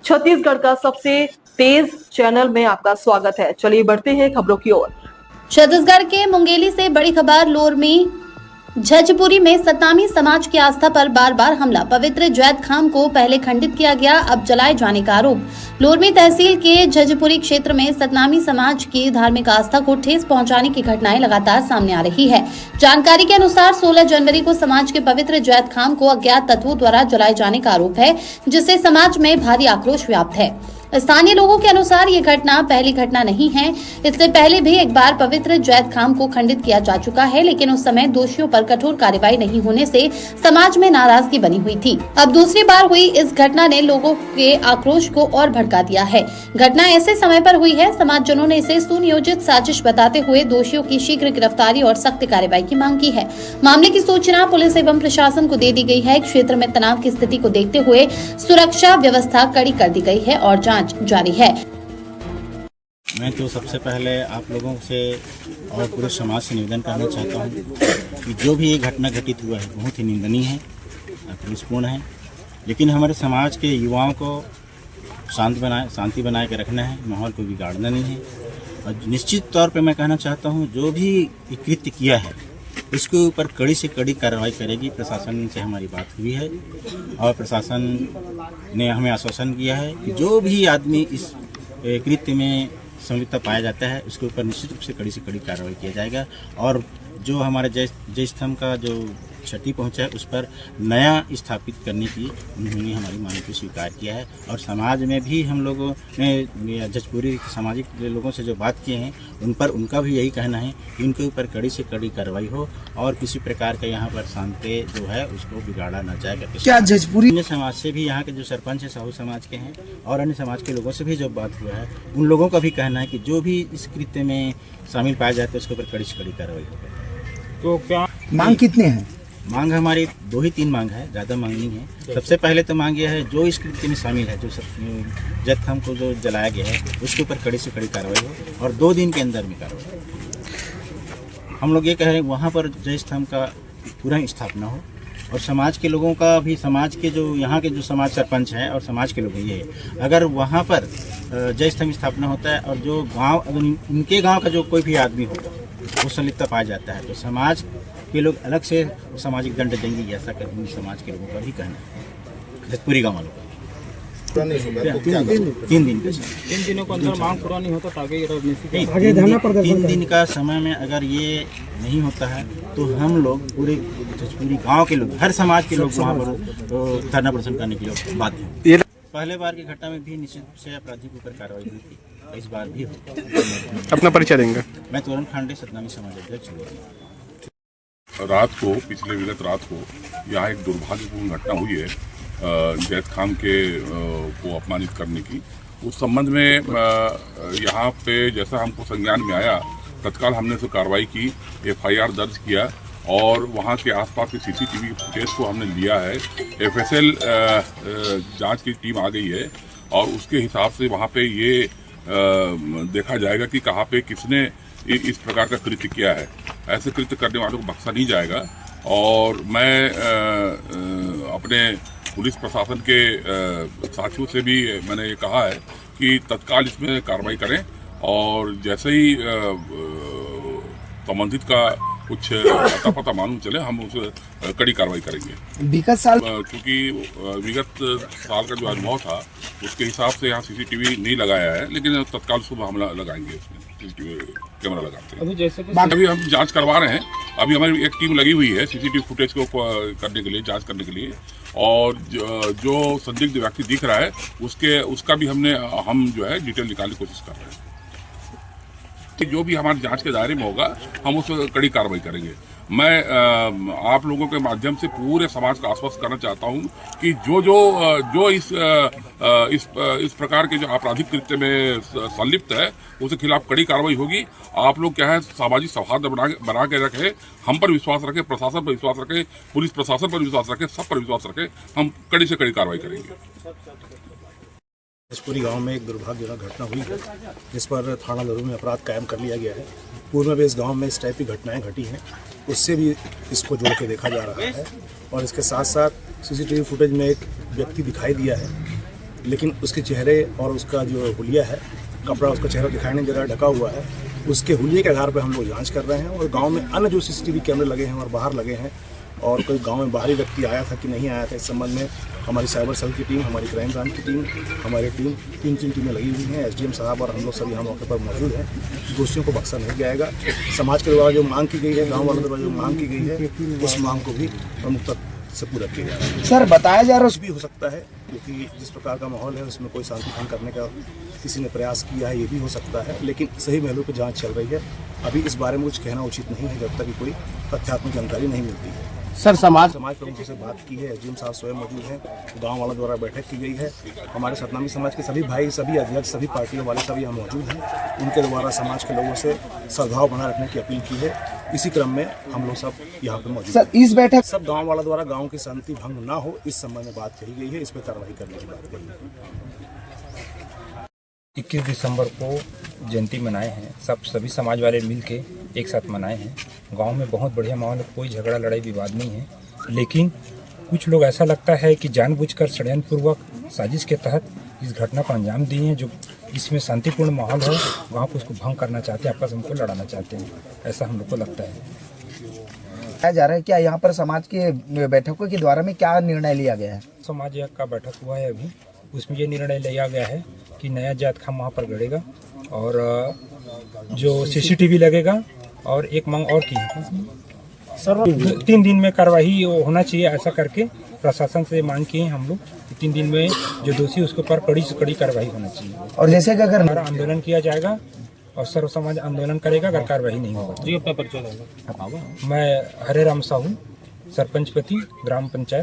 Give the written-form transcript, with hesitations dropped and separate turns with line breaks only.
छत्तीसगढ़ का सबसे तेज चैनल में आपका स्वागत है। चलिए बढ़ते हैं खबरों की ओर।
छत्तीसगढ़ के मुंगेली से बड़ी खबर। लोरमी झज्जपुरी में सतनामी समाज की आस्था पर बार बार हमला। पवित्र जैत खाम को पहले खंडित किया गया, अब जलाए जाने का आरोप। लोरमी तहसील के झज्जपुरी क्षेत्र में सतनामी समाज की धार्मिक आस्था को ठेस पहुंचाने की घटनाएं लगातार सामने आ रही है। जानकारी के अनुसार 16 जनवरी को समाज के पवित्र जैत खाम को अज्ञात तत्वों द्वारा जलाए जाने का आरोप है, जिससे समाज में भारी आक्रोश व्याप्त है। स्थानीय लोगों के अनुसार ये घटना पहली घटना नहीं है। इससे पहले भी एक बार पवित्र जैत खाम को खंडित किया जा चुका है, लेकिन उस समय दोषियों पर कठोर कार्रवाई नहीं होने से समाज में नाराजगी बनी हुई थी। अब दूसरी बार हुई इस घटना ने लोगों के आक्रोश को और भड़का दिया है। घटना ऐसे समय पर हुई है, समाजजनों ने इसे सुनियोजित साजिश बताते हुए दोषियों की शीघ्र गिरफ्तारी और सख्त कार्रवाई की मांग की है। मामले की सूचना पुलिस एवं प्रशासन को दे दी गई है। क्षेत्र में तनाव की स्थिति को देखते हुए सुरक्षा व्यवस्था कड़ी कर दी गई है और जांच जारी है।
मैं तो सबसे पहले आप लोगों से और पूरे समाज से निवेदन करना चाहता हूँ कि जो भी ये घटना घटित हुआ है बहुत ही निंदनीय है, अप्रियपूर्ण है। लेकिन हमारे समाज के युवाओं को शांति बनाए के रखना है, माहौल को बिगाड़ना नहीं है। और निश्चित तौर पे मैं कहना चाहता हूँ जो भी कृत्य किया है उसके ऊपर कड़ी से कड़ी कार्रवाई करेगी। प्रशासन से हमारी बात हुई है और प्रशासन ने हमें आश्वासन किया है कि जो भी आदमी इस कृत्य में संलिप्त पाया जाता है उसके ऊपर निश्चित रूप से कड़ी कार्रवाई किया जाएगा। और जो हमारे जय स्तंभ का जो क्षति पहुंचा है उस पर नया स्थापित करने की उन्होंने हमारी मांग को स्वीकार किया है। और समाज में भी हम लोगों ने झज्जपुरी सामाजिक लोगों से जो बात किए हैं उन पर उनका भी यही कहना है कि उनके ऊपर कड़ी से कड़ी कार्रवाई हो और किसी प्रकार का यहाँ पर शांति जो है उसको बिगाड़ा न जाएगा।
क्या झज्जपुरी
अन्य समाज से भी यहाँ के जो सरपंच है साहू समाज के हैं और अन्य समाज के लोगों से भी जो बात हुआ है उन लोगों का भी कहना है कि जो भी इस कृत्य में शामिल पाया जाता है उसके ऊपर कड़ी से कड़ी कार्रवाई होगी।
तो क्या मांग कितने हैं?
मांग हमारी 2 ही 3 मांग है, ज़्यादा मांग नहीं है। सबसे पहले तो मांग यह है जो इस कृत्य में शामिल है, जो जैत खाम को जो जलाया गया है उसके ऊपर कड़ी से कड़ी कार्रवाई हो और 2 दिन के अंदर में कार्रवाई हो। हम लोग ये कह रहे हैं वहाँ पर जय स्तंभ का पूरा स्थापना हो और समाज के लोगों का भी, समाज के जो यहाँ के जो समाज सरपंच हैं और समाज के लोग ये है, अगर वहाँ पर जय स्तंभ स्थापना होता है और जो गाँव, अगर उनके गाँव का जो कोई भी आदमी होगा वो संलिप्त पाया जाता है तो समाज के लोग अलग से सामाजिक दंड देंगे, ऐसा कर समाज के लोगों का भी कहना है। झज्जपुरी गाँव वालों का 3 दिन का समय,
3 दिनों के अंदर मांग पूरा नहीं होता तो आगे
3 दिन का समय में अगर ये नहीं होता है तो हम लोग पूरे झज्जपुरी गांव के लोग, हर समाज के लोग वहाँ पर धरना प्रदर्शन करने के लिए बाध्य हैं। पहले बार की घटना में भी निश्चित रूप से अपराधी के ऊपर कार्रवाई हुई थी, इस बार भी हो।
अपना परिचय देंगे।
मैं तोरण खांडे, सतनामी समाज अध्यक्ष।
पिछले विगत रात को यहाँ एक दुर्भाग्यपूर्ण घटना हुई है जैत खाम के को अपमानित करने की। उस संबंध में यहाँ पे जैसा हमको संज्ञान में आया तत्काल हमने तो कार्रवाई की, FIR दर्ज किया और वहाँ के आसपास के CCTV फुटेज को हमने लिया है। FSL जांच की टीम आ गई है और उसके हिसाब से वहाँ पे ये देखा जाएगा कि कहाँ पे किसने इस प्रकार का कृत्य किया है। ऐसे कृत्य करने वालों को बख्शा नहीं जाएगा। और मैं अपने पुलिस प्रशासन के साथियों से भी मैंने ये कहा है कि तत्काल इसमें कार्रवाई करें और जैसे ही संबंधित का कुछ अता पता मालूम चले हम उस कड़ी कार्रवाई करेंगे।
विगत साल
क्योंकि विगत साल का जो अनुभव था उसके हिसाब से यहाँ CCTV नहीं लगाया है, लेकिन तत्काल सुबह हम लगाएंगे उसमें CCTV कैमरा लगाते हैं। अभी हम जांच करवा रहे हैं। अभी हमारी एक टीम लगी हुई है CCTV फुटेज को करने के लिए, जांच करने के लिए। और जो संदिग्ध व्यक्ति दिख रहा है उसका भी हम जो है डिटेल निकालने की कोशिश कर रहे हैं। जो भी हमारे जांच के दायरे में होगा हम उस पर कड़ी कार्रवाई करेंगे। मैं आप लोगों के माध्यम से पूरे समाज को आश्वस्त करना चाहता हूं कि जो इस प्रकार के जो आपराधिक कृत्य में संलिप्त है उसके खिलाफ कड़ी कार्रवाई होगी। आप लोग क्या है सामाजिक सौहार्द बना के रखें, हम पर विश्वास रखें, प्रशासन पर विश्वास रखें, पुलिस प्रशासन पर विश्वास रखें, सब पर विश्वास रखें। हम कड़ी से कड़ी कार्रवाई करेंगे।
झज्जपुरी गांव में एक दुर्भाग्यजनक घटना हुई है जिस पर थाना लरू में अपराध कायम कर लिया गया है। पूर्व में भी इस गांव में इस टाइप की घटनाएं घटी हैं, उससे भी इसको जोड़ के देखा जा रहा है। और इसके साथ साथ CCTV फुटेज में एक व्यक्ति दिखाई दिया है लेकिन उसके चेहरे और उसका जो हुलिया है, कपड़ा उसका चेहरा दिखाई नहीं दे रहा है, ढका हुआ है, उसके हुलिये के आधार पर हम लोग जांच कर रहे हैं। और गांव में अन्य जो सीसीटीवी कैमरे लगे हैं और बाहर लगे हैं, और कोई गांव में बाहरी व्यक्ति आया था कि नहीं आया था, इस संबंध में हमारी साइबर सेल की टीम, हमारी क्राइम ब्रांच की टीम, हमारी टीम तीन टीमें लगी हुई हैं। एसडीएम साहब और हम लोग सभी यहाँ मौके पर मौजूद हैं। दोषियों को बख्शा नहीं जाएगा। समाज के द्वारा जो मांग की गई है, गाँव वालों द्वारा जो मांग की गई है, उस मांग को भी प्रमुखता से पूरा किया जाएगा।
सर बताया जा रहा
कुछ भी हो सकता है, क्योंकि जिस प्रकार का माहौल है उसमें कोई शांति भंग करने का किसी ने प्रयास किया है, ये भी हो सकता है, लेकिन सही पहलू पर जांच चल रही है। अभी इस बारे में कुछ कहना उचित नहीं है जब तक कि कोई तथ्यात्मक जानकारी नहीं मिलती है।
सर समाज
प्रमुखों से बात की है, एसडीएम साहब स्वयं मौजूद हैं, गांव वालों द्वारा बैठक की गई है। हमारे सतनामी समाज के सभी भाई, सभी अध्यक्ष, सभी पार्टियों वाले सभी यहाँ मौजूद हैं। उनके द्वारा समाज के लोगों से सद्भाव बनाए रखने की अपील की है। इसी क्रम में हम लोग सब यहाँ पर मौजूद
सर इस बैठक
सब गाँव वालों द्वारा गाँव की शांति भंग ना हो, इस संबंध में बात कही गई है। इस पर कार्रवाई करने की बात कही है।
21 दिसंबर को जयंती मनाए हैं, सभी समाज वाले मिल के एक साथ मनाए हैं। गांव में बहुत बढ़िया माहौल है, कोई झगड़ा लड़ाई विवाद नहीं है, लेकिन कुछ लोग ऐसा लगता है कि जानबूझकर षड्यंत्रपूर्वक साजिश के तहत इस घटना को अंजाम दिए हैं। जो इसमें शांतिपूर्ण माहौल है, गांव को उसको भंग करना चाहते हैं, आपस में हमको लड़ाना चाहते हैं, ऐसा हम लोग को लगता है।
बताया जा रहा है क्या यहाँ पर समाज के बैठकों के द्वारा में क्या निर्णय लिया गया है?
समाज का बैठक हुआ है अभी, उसमें ये निर्णय लिया गया है कि नया जात खाम वहाँ पर गड़ेगा और जो सीसीटीवी लगेगा, और एक मांग और की है सर, 3 दिन में कार्रवाई होना चाहिए, ऐसा करके प्रशासन से मांग किए हम लोग। 3 दिन में जो दोषी उसके ऊपर कड़ी से कड़ी कार्रवाई होना चाहिए।
और जैसे कि अगर
हमारा आंदोलन किया जाएगा और सर्व समाज आंदोलन करेगा अगर कार्रवाई नहीं होगा। जी अपना परिचय देंगे। मैं हरे राम साहू, सरपंच पति, ग्राम पंचायत।